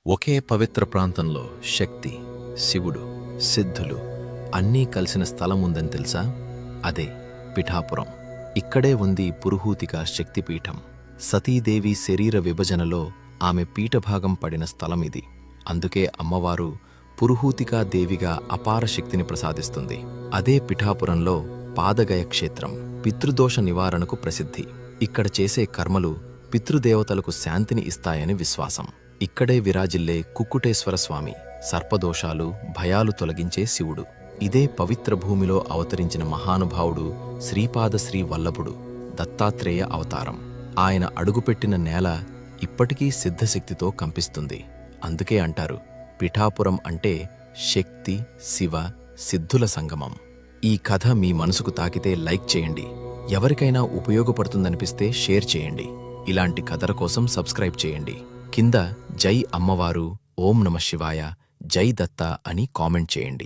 ఒకే పవిత్ర ప్రాంతంలో శక్తి, శివుడు, సిద్ధులు అన్నీ కలిసిన స్థలం ఉందని తెలుసా? అదే పిఠాపురం. ఇక్కడే ఉంది పురుహూతిక శక్తిపీఠం. సతీదేవి శరీర విభజనలో ఆమె పీఠభాగం పడిన స్థలమిది. అందుకే అమ్మవారు పురుహూతికా దేవిగా అపార శక్తిని ప్రసాదిస్తుంది. అదే పిఠాపురంలో పాదగయ క్షేత్రం పితృదోష నివారణకు ప్రసిద్ధి. ఇక్కడ చేసే కర్మలు పితృదేవతలకు శాంతిని ఇస్తాయని విశ్వాసం. ఇక్కడే విరాజిల్లే కుక్కుటేశ్వర స్వామి సర్పదోషాలు, భయాలు తొలగించే శివుడు. ఇదే పవిత్ర భూమిలో అవతరించిన మహానుభావుడు శ్రీపాద శ్రీ వల్లభుడు దత్తాత్రేయ అవతారం. ఆయన అడుగుపెట్టిన నేల ఇప్పటికీ సిద్ధశక్తితో కంపిస్తుంది. అందుకే అంటారు, పిఠాపురం అంటే శక్తి, శివ, సిద్ధుల సంగమం. ఈ కథ మీ మనసుకు తాకితే లైక్ చేయండి. ఎవరికైనా ఉపయోగపడుతుందనిపిస్తే షేర్ చేయండి. ఇలాంటి కథల కోసం సబ్స్క్రైబ్ చేయండి. కింద జై అమ్మవారు, ఓం నమ శివాయ, జై దత్త అని కామెంట్ చేయండి.